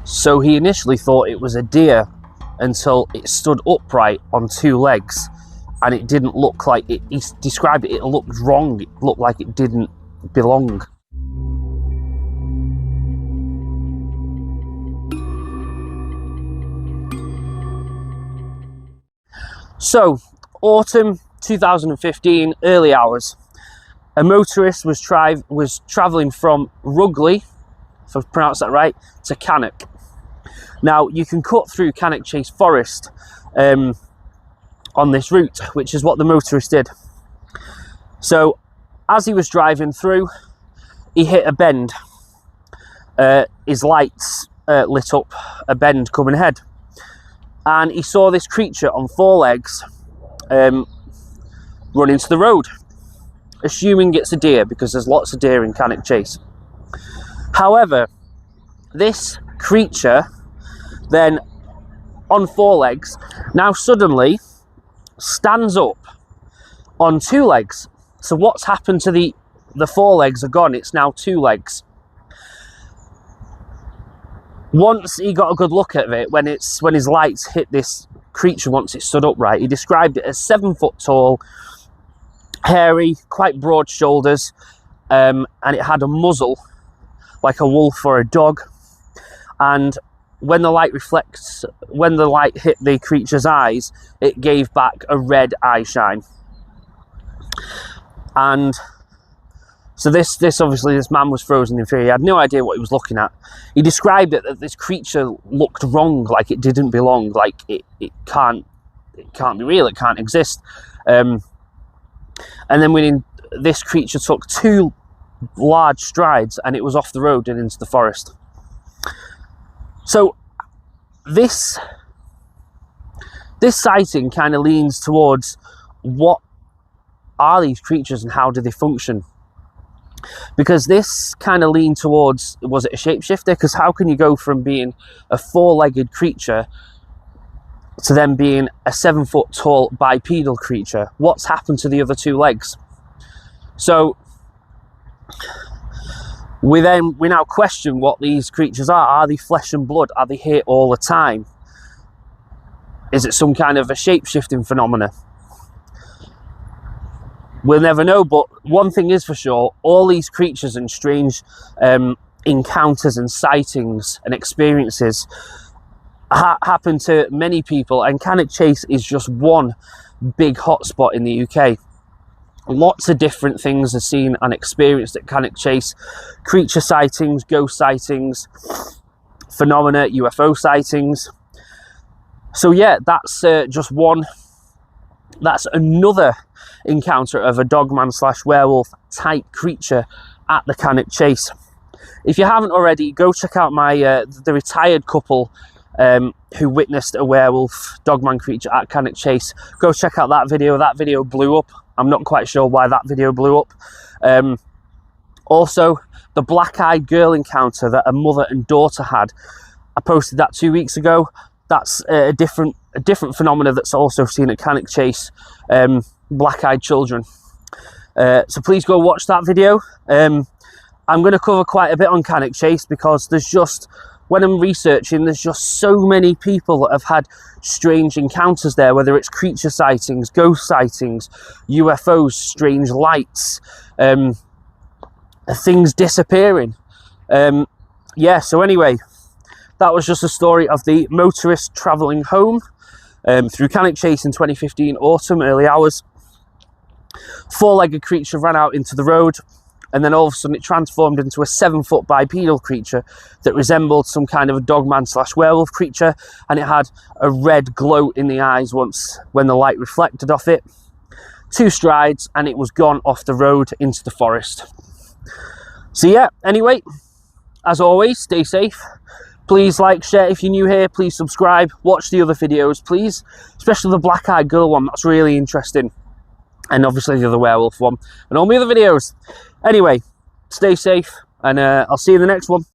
So he initially thought it was a deer until it stood upright on two legs, and it didn't look like it. He described it, it looked wrong. It looked like it didn't belong. So, autumn 2015, early hours. A motorist was travelling from Rugley, if I've pronounced that right, to Cannock. Now, you can cut through Cannock Chase forest on this route, which is what the motorist did. So, as he was driving through, he hit a bend. His lights lit up a bend coming ahead. And he saw this creature on four legs run into the road, assuming it's a deer because there's lots of deer in Cannock Chase. However, this creature then on four legs now suddenly stands up on two legs. So what's happened to the four legs are gone, it's now two legs. Once he got a good look at it, when his lights hit this creature once it stood upright, he described it as 7 foot tall, hairy, quite broad shoulders, and it had a muzzle like a wolf or a dog. And when the light hit the creature's eyes, it gave back a red eye shine. And so this obviously, this man was frozen in fear. He had no idea what he was looking at. He described it that this creature looked wrong, like it didn't belong, like it can't be real, it can't exist. And then when this creature took two large strides and it was off the road and into the forest. So this sighting kind of leans towards what are these creatures and how do they function? Because this kind of leaned towards, was it a shapeshifter? Because how can you go from being a four-legged creature to then being a 7 foot tall bipedal creature? What's happened to the other two legs? So we now question what these creatures are. Are they flesh and blood? Are they here all the time? Is it some kind of a shape-shifting phenomena? We'll never know, but one thing is for sure, all these creatures and strange encounters and sightings and experiences happen to many people, and Cannock Chase is just one big hotspot in the UK. Lots of different things are seen and experienced at Cannock Chase. Creature sightings, ghost sightings, phenomena, UFO sightings. So yeah, that's just one. That's another encounter of a Dogman / werewolf type creature at the Cannock Chase. If you haven't already, go check out my the retired couple who witnessed a werewolf Dogman creature at Cannock Chase. Go check out that video. That video blew up. I'm not quite sure why that video blew up. Also, the black-eyed girl encounter that a mother and daughter had. I posted that 2 weeks ago. That's a different phenomena that's also seen at Cannock Chase. Black-eyed children. So please go watch that video. I'm going to cover quite a bit on Cannock Chase because there's just, when I'm researching, there's just so many people that have had strange encounters there, whether it's creature sightings, ghost sightings, UFOs, strange lights, things disappearing. Yeah, so anyway, that was just a story of the motorist travelling home through Cannock Chase in 2015 autumn, early hours. Four-legged creature ran out into the road, and then all of a sudden it transformed into a 7 foot bipedal creature that resembled some kind of a Dogman / werewolf creature, and it had a red glow in the eyes when the light reflected off it. 2 strides and it was gone off the road into the forest. So yeah, anyway, as always, stay safe. Please like, share if you're new here, please subscribe, watch the other videos please, especially the black-eyed girl one, that's really interesting. And obviously the other werewolf one, and all my other videos. Anyway, stay safe, and I'll see you in the next one.